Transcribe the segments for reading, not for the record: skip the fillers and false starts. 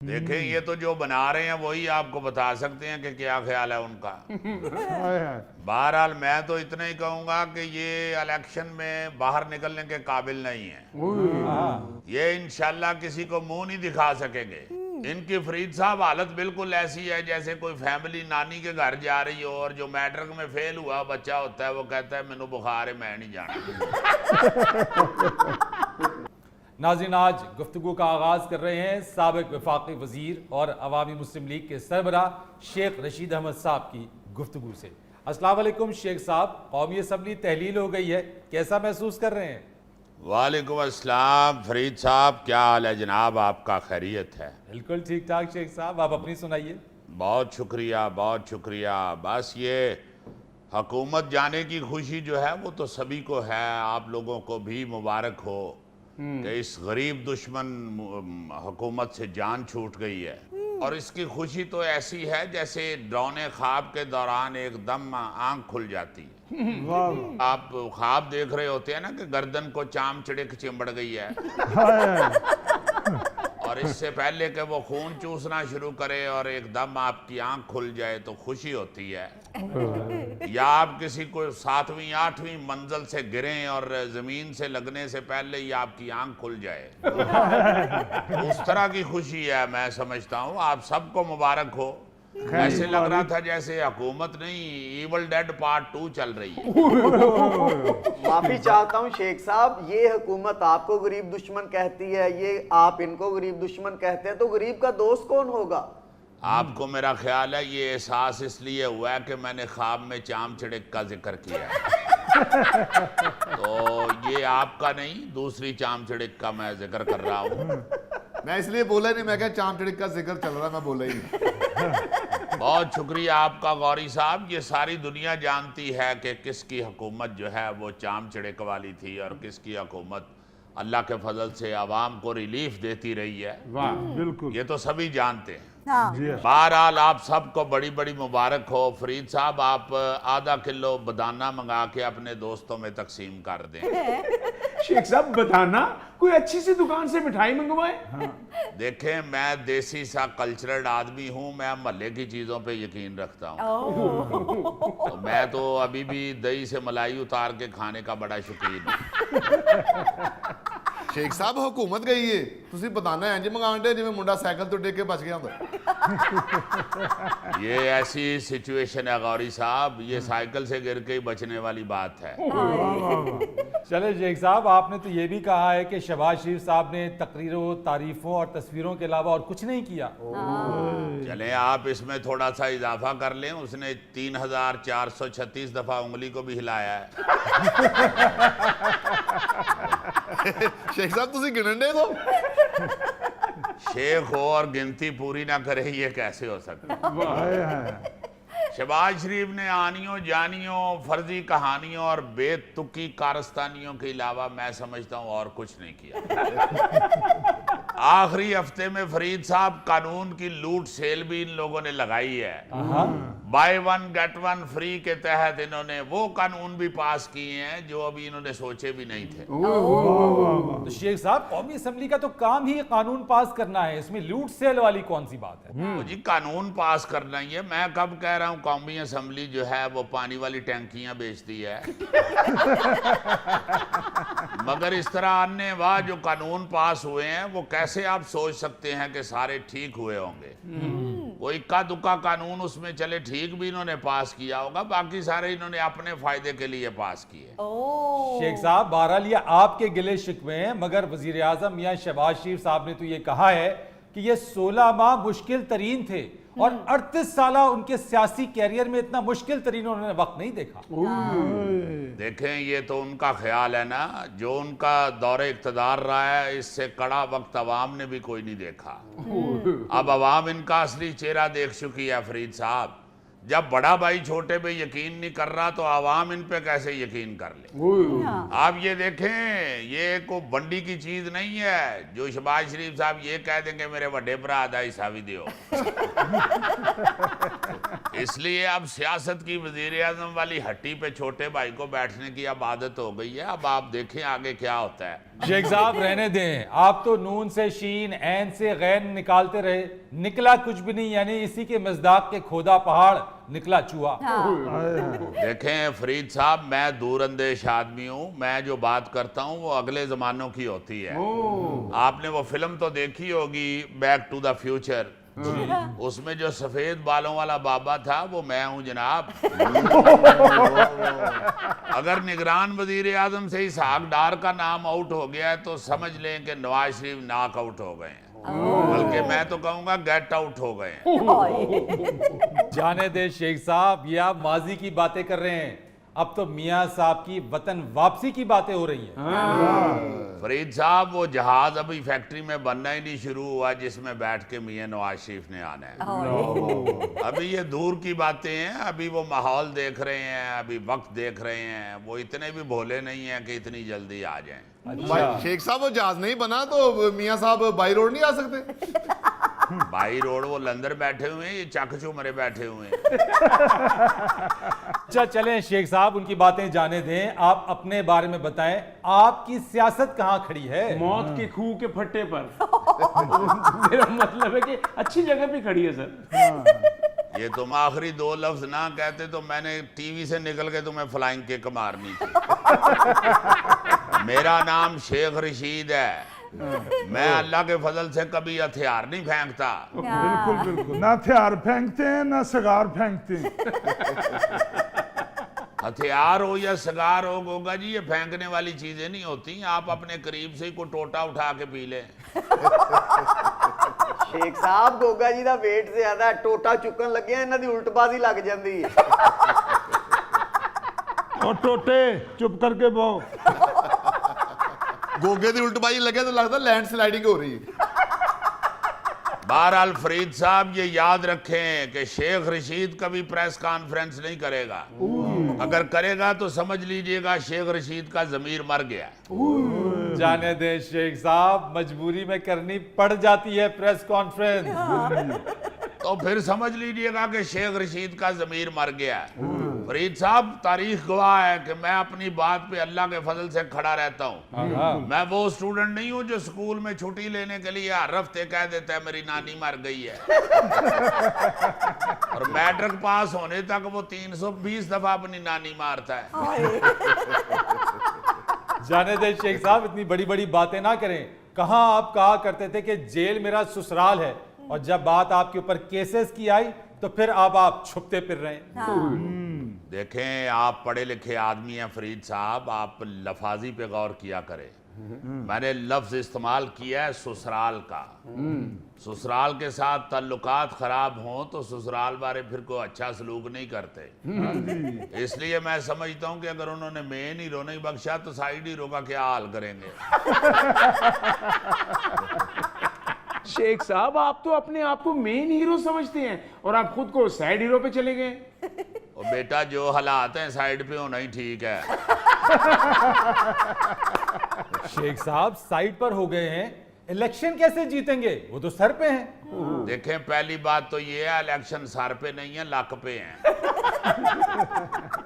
देखें, ये तो जो बना रहे हैं वही आपको बता सकते हैं कि क्या ख्याल है उनका। बहरहाल मैं तो इतना ही कहूंगा कि ये इलेक्शन में बाहर निकलने के काबिल नहीं है। ये इंशाल्लाह किसी को मुंह नहीं दिखा सकेंगे। इनकी फरीद साहब हालत बिल्कुल ऐसी है जैसे कोई फैमिली नानी के घर जा रही हो और जो मैट्रिक में फेल हुआ बच्चा होता है वो कहता है मैनू बुखार है, मैं नहीं जाना। नाज़रीन, आज गुफ्तगू का आगाज़ कर रहे हैं साबिक़ वफाकी वज़ीर और अवामी मुस्लिम लीग के सरबराह शेख रशीद अहमद साहब की गुफ्तगू से। अस्सलाम वालेकुम शेख साहब, कौमी असम्बली तहलील हो गई है, कैसा महसूस कर रहे हैं? वालेकुम अस्सलाम फरीद साहब, क्या हाल है जनाब? आपका खैरियत है? बिल्कुल ठीक ठाक शेख साहब, आप अपनी सुनाइए। बहुत शुक्रिया, बहुत शुक्रिया। बस ये हुकूमत जाने की खुशी जो है वो तो सभी को है, आप लोगों को भी मुबारक हो कि इस गरीब दुश्मन हुकूमत से जान छूट गई है। और इसकी खुशी तो ऐसी है जैसे डरौने ख्वाब के दौरान एकदम आंख खुल जाती है। आप ख्वाब देख रहे होते हैं ना कि गर्दन को चाम चिड़िक चिंबड़ गई है और इससे पहले कि वो खून चूसना शुरू करे और एकदम आपकी आंख खुल जाए तो खुशी होती है। या आप किसी को 7वीं 8वीं मंजिल से गिरें और जमीन से लगने से पहले ही आपकी आंख खुल जाए, उस तरह की खुशी है। मैं समझता हूँ आप सबको मुबारक हो। ऐसे लग रहा था जैसे हुकूमत नहीं, इवल डेड पार्ट 2 चल रही है। माफी चाहता हूँ शेख साहब, ये हुकूमत आपको गरीब दुश्मन कहती है, ये आप इनको गरीब दुश्मन कहते हैं, तो गरीब का दोस्त कौन होगा? आपको मेरा ख्याल है ये एहसास इसलिए हुआ है कि मैंने ख्वाब में चाम चिड़िक का जिक्र किया है। तो ये आपका नहीं, दूसरी चाम चिड़िक का मैं जिक्र कर रहा हूँ। मैं इसलिए बोला नहीं, मैं क्या चाम चिड़िक का जिक्र चल रहा, मैं बोला ही नहीं। बहुत शुक्रिया आपका गौरी साहब। ये सारी दुनिया जानती है कि किसकी हुकूमत जो है वो चाम चिड़िक वाली थी और किसकी हुकूमत अल्लाह के फजल से आवाम को रिलीफ देती रही है। वाह, बिल्कुल, ये तो सभी जानते हैं। हाँ। बहरहाल आप सबको बड़ी बड़ी मुबारक हो। फरीद साहब, आप आधा किलो बदाना मंगा के अपने दोस्तों में तकसीम कर दें। शेख साहब बताना, कोई अच्छी सी दुकान से मिठाई मंगवाए। देखें, मैं देसी सा कल्चरल आदमी हूँ, मैं महल्ले की चीज़ों पे यकीन रखता हूँ। तो मैं तो अभी भी दही से मलाई उतार के खाने का बड़ा शौकीन हूँ। शेख साहब हुकूमत गई है, तुसी बताना इंज मंगांडे जिवें मुंडा साइकिल तो डिग के बच गया होंदा। ये ऐसी सिचुएशन है गौरी साहब, ये साइकिल से गिर के ही बचने वाली बात है। चले शेख साहब, आपने तो ये भी कहा है कि शहबाज शरीफ साहब ने तकरीरों, तारीफों और तस्वीरों के अलावा और कुछ नहीं किया। चलें आप इसमें थोड़ा सा इजाफा कर लें, उसने 3436 दफा उंगली को भी हिलाया है। शेख साहब तुसी गिनन दे दो। शेख हो और गिनती पूरी ना करे, ये कैसे हो सकता है? शहबाज शरीफ ने आनियों जानियों, फर्जी कहानियों और बेतुकी कारस्तानियों के अलावा मैं समझता हूँ और कुछ नहीं किया। आखिरी हफ्ते में फरीद साहब कानून की लूट सेल भी इन लोगों ने लगाई है। By one get one free के तहत इन्होंने वो कानून भी पास किए हैं जो अभी इन्होंने सोचे भी नहीं थे। तो शेख साहब, कौमी असम्बली का तो काम ही कानून पास करना है, इसमें लूट सेल वाली कौन सी बात है? तो जी कानून पास करना ही है। मैं कब कह रहा हूँ कौमी असम्बली जो है वो पानी वाली टैंकियां बेचती है। मगर इस तरह अन्य वाह जो कानून पास हुए हैं वो कैसे आप सोच सकते हैं कि सारे ठीक हुए होंगे? वो इक्का दुक्का कानून उसमें चले ठीक भी इन्होंने पास किया होगा, बाकी सारे इन्होंने अपने फायदे के लिए पास किए। शेख साहब, बहरहाल ये आपके गिले शिकवे हैं, मगर वजीर आजम मियां शहबाज शरीफ साहब ने तो ये कहा है कि ये 16 माह मुश्किल तरीन थे और 38 साल उनके सियासी कैरियर में इतना मुश्किल तरीन उन्होंने वक्त नहीं देखा। देखें, ये तो उनका ख्याल है ना, जो उनका दौरे इक़्तिदार रहा है इससे कड़ा वक्त अवाम ने भी कोई नहीं देखा। अब अवाम इनका असली चेहरा देख चुकी है फरीद साहब। जब बड़ा भाई छोटे पे यकीन नहीं कर रहा तो आवाम इन पे कैसे यकीन कर ले? आप ये देखें, ये को बंडी की चीज नहीं है जो शहबाज शरीफ साहब ये कह देंगे मेरे बड़े भरा आधा हिस्सा भी दियो। इसलिए अब सियासत की वजीर आजम वाली हट्टी पे छोटे भाई को बैठने की अब आदत हो गई है। अब आप देखें आगे क्या होता है। शेख साहब रहने दें, आप तो नून से शीन ऐन से गैन निकालते रहे, निकला कुछ भी नहीं, यानी इसी के मजदाक के खोदा पहाड़ निकला चूहा। देखें फरीद साहब, मैं दूरंदेश आदमी हूँ, मैं जो बात करता हूँ वो अगले जमानों की होती है। आपने वो फिल्म तो देखी होगी बैक टू द फ्यूचर, उसमें जो सफेद बालों वाला बाबा था वो मैं हूं जनाब। अगर निगरान वजीर आजम से इसहाक डार का नाम आउट हो गया है तो समझ लें कि नवाज शरीफ नॉक आउट हो गए हैं, बल्कि मैं तो कहूंगा गेट आउट हो गए हैं। जाने दे शेख साहब, ये आप माजी की बातें कर रहे हैं, अब तो मियां साहब की वतन वापसी की बातें हो रही हैं। फरीद साहब, वो जहाज अभी फैक्ट्री में बनना ही नहीं शुरू हुआ जिसमें बैठ के मियां नवाज शरीफ ने आना है। अभी ये दूर की बातें हैं, अभी वो माहौल देख रहे हैं, अभी वक्त देख रहे हैं। वो इतने भी भोले नहीं हैं कि इतनी जल्दी आ जाएं। भाई शेख साहब वो जहाज नहीं बना तो मियां साहब बाई रोड नहीं आ सकते? बाई रोड वो लंदर बैठे हुए हैं, ये चकचू मरे बैठे हुए हैं। अच्छा चलें शेख साहब, उनकी बातें जाने दें, आप अपने बारे में बताएं, आपकी सियासत कहां खड़ी है? मौत के खूह के फट्टे पर। मेरा मतलब है कि अच्छी जगह पे खड़ी है सर। ये तुम आखिरी दो लफ्ज ना कहते तो मैंने टीवी से निकल के तुम्हें फ्लाइंग किक मारनी थी। मेरा नाम शेख रशीद है, मैं अल्लाह के फजल से कभी हथियार नहीं फेंकता। बिल्कुल बिल्कुल, ना हथियार फेंकते हैं ना सगार फेंकते हैं। हथियार हो या सगार हो गोगा जी, ये फेंकने वाली चीजें नहीं होती। आप अपने करीब से ही कोई टोटा उठा के पी लें। शेख साहब गोगा जी ਦਾ weight ਜ਼ਿਆਦਾ, ਟੋਟਾ ਚੁੱਕਣ ਲੱਗਿਆ ਇਹਨਾਂ ਦੀ ਉਲਟਬਾਜ਼ੀ ਲੱਗ ਜਾਂਦੀ ਹੈ। और टोटे चुप करके बहु। गोगे की उल्टबाजी लगे तो लगता लैंड स्लाइडिंग हो रही है। बहरहाल फरीद साहब, ये याद रखें कि शेख रशीद कभी प्रेस कॉन्फ्रेंस नहीं करेगा। अगर करेगा तो समझ लीजिएगा शेख रशीद का जमीर मर गया। जाने दे शेख साहब, मजबूरी में करनी पड़ जाती है प्रेस कॉन्फ्रेंस। तो फिर समझ लीजिएगा कि शेख रशीद का जमीर मर गया। फरीद साहब, तारीख गवाह है कि मैं अपनी बात पे अल्लाह के फजल से खड़ा रहता हूँ। मैं वो स्टूडेंट नहीं हूँ जो स्कूल में छुट्टी लेने के लिए हर हफ्ते कह देता है मेरी नानी मर गई है। और मैट्रिक पास होने तक वो 320 दफा अपनी नानी मारता है। जाने दे शेख साहब, इतनी बड़ी बड़ी बातें ना करें। कहाँ आप कहा करते थे कि जेल मेरा ससुराल है, और जब बात आपके ऊपर केसेस की आई तो फिर अब आप छुपते फिर रहे हैं। देखें, आप पढ़े लिखे आदमी हैं फरीद साहब, आप लफाजी पे गौर किया करें। मैंने लफ्ज इस्तेमाल किया है ससुराल का। ससुराल के साथ ताल्लुकात खराब हों तो ससुराल वाले फिर कोई अच्छा सलूक नहीं करते। इसलिए मैं समझता हूं कि अगर उन्होंने मेन हीरो नहीं बख्शा तो साइड हीरो का क्या हाल करेंगे। शेख साहब, आप तो अपने आप को मेन हीरो समझते हैं और आप खुद को साइड हीरो पे चले गए। और बेटा, जो हालात हैं साइड पे होना ही ठीक है। शेख साहब साइड पर हो गए हैं, इलेक्शन कैसे जीतेंगे? वो तो सर पे हैं। देखें, पहली बात तो ये है इलेक्शन सर पे नहीं है, लक पे हैं।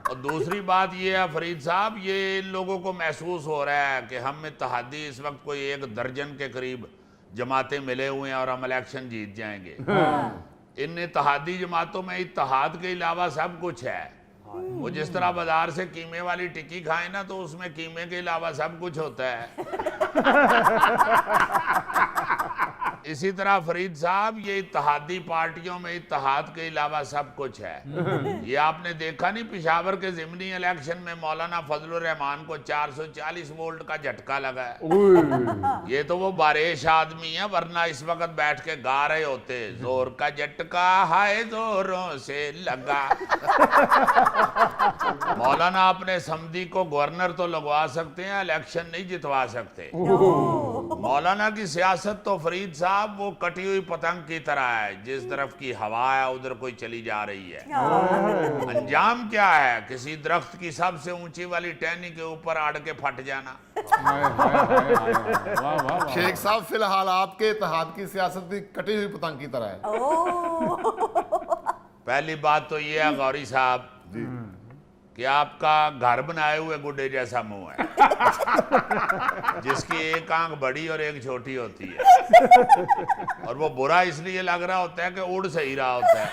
और दूसरी बात ये है फरीद साहब, ये इन लोगों को महसूस हो रहा है कि हम में तहादी इस वक्त कोई 1 दर्जन के करीब जमातें मिले हुए हैं और हम इलेक्शन जीत जाएंगे। इन इत्तेहादी जमातों में इत्तेहाद के अलावा सब कुछ है। वो जिस तरह बाजार से कीमे वाली टिक्की खाए ना, तो उसमें कीमे के अलावा सब कुछ होता है। इसी तरह फरीद साहब, ये इत्तेहादी पार्टियों में इत्तेहाद के अलावा सब कुछ है। ये आपने देखा नहीं, पेशावर के ज़िमनी इलेक्शन में मौलाना फजलुर रहमान को 440 वोल्ट का झटका लगा है। ये तो वो बारिश आदमी है, वरना इस वक्त बैठ के गा रहे होते, जोर का झटका हाय जोरों से लगा। मौलाना अपने समधी को गवर्नर तो लगवा सकते हैं, इलेक्शन नहीं जितवा सकते। मौलाना की सियासत तो फरीद साहब वो कटी हुई पतंग की तरह है, जिस तरफ की हवा है उधर कोई चली जा रही है। अंजाम क्या है? किसी दरख्त की सबसे ऊंची वाली टहनी के ऊपर अड़ के फट जाना। शेख साहब, फिलहाल आपके इत्तेहाद की सियासत भी कटी हुई पतंग की तरह है। पहली बात तो ये है गौरी साहब कि आपका घर बनाए हुए गुड्डे जैसा मुंह है, जिसकी एक आंख बड़ी और एक छोटी होती है, और वो बुरा इसलिए लग रहा होता है कि उड़ सही रहा होता है।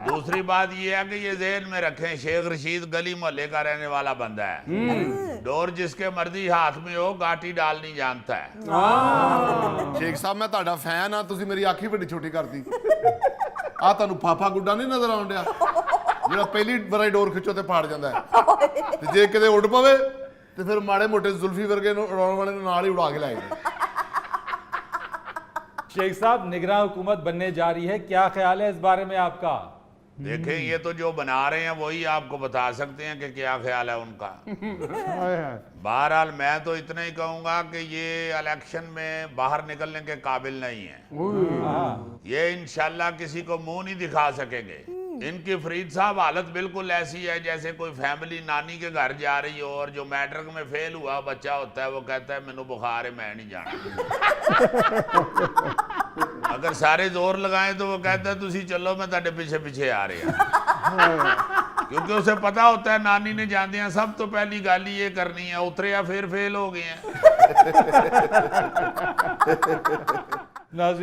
दूसरी बात ये है कि ये ज़हन में रखें, शेख रशीद गली मोहल्ले का रहने वाला बंदा है, डोर जिसके मर्जी हाथ में हो गाटी डालनी जानता है। ਸ਼ੇਖ ਸਾਹਿਬ ਮੈਂ ਤੁਹਾਡਾ ਫੈਨ ਆ, ਤੁਸੀਂ ਮੇਰੀ ਅੱਖ ਹੀ ਵੱਡੀ ਛੋਟੀ ਕਰਤੀ। ਆ ਤੁਹਾਨੂੰ ਫਾਫਾ ਗੁੱਡਾ ਨਹੀਂ ਨਜ਼ਰ ਆਉਣ ਡਿਆ, ਜਿਹੜਾ ਪਹਿਲੀ ਵਾਰੀ ਡੋਰ ਖਿੱਚੋ ਤੇ ਪਾੜ ਜਾਂਦਾ ਹੈ, ਤੇ ਜੇ ਕਿਤੇ ਉੱਡ ਪਵੇ ਤੇ ਫਿਰ ਮਾੜੇ ਮੋਟੇ ਜ਼ੁਲਫੀ ਵਰਗੇ ਨੂੰ ਉਡਾਉਣ ਵਾਲੇ ਨੂੰ ਨਾਲ ਹੀ ਉਡਾ ਕੇ ਲੈ ਜਾਂਦੇ। शेख साहब, निगरान हुकूमत बनने जा रही है, क्या ख्याल है इस बारे में आपका? देखें, ये तो जो बना रहे हैं वही आपको बता सकते हैं कि क्या ख्याल है उनका। हाय हाय। बहरहाल मैं तो इतना ही कहूंगा कि ये इलेक्शन में बाहर निकलने के काबिल नहीं है। ये इंशाल्लाह किसी को मुंह नहीं दिखा सकेंगे। इनकी फरीद साहब हालत बिल्कुल ऐसी है जैसे कोई फैमिली नानी के घर जा रही हो और जो मैट्रिक में फेल हुआ बच्चा होता है वो कहता है मैनू बुखार है, मैं नहीं जाना। अगर सारे जोर लगाएं तो वो कहता है तुसी चलो, मैं तेरे पीछे पीछे आ रहा, क्योंकि उसे पता होता है नानी ने जान दिया सब तो पहली गाली ये करनी है, उतरे या फिर फेल हो गए हैं। नाज़रीन,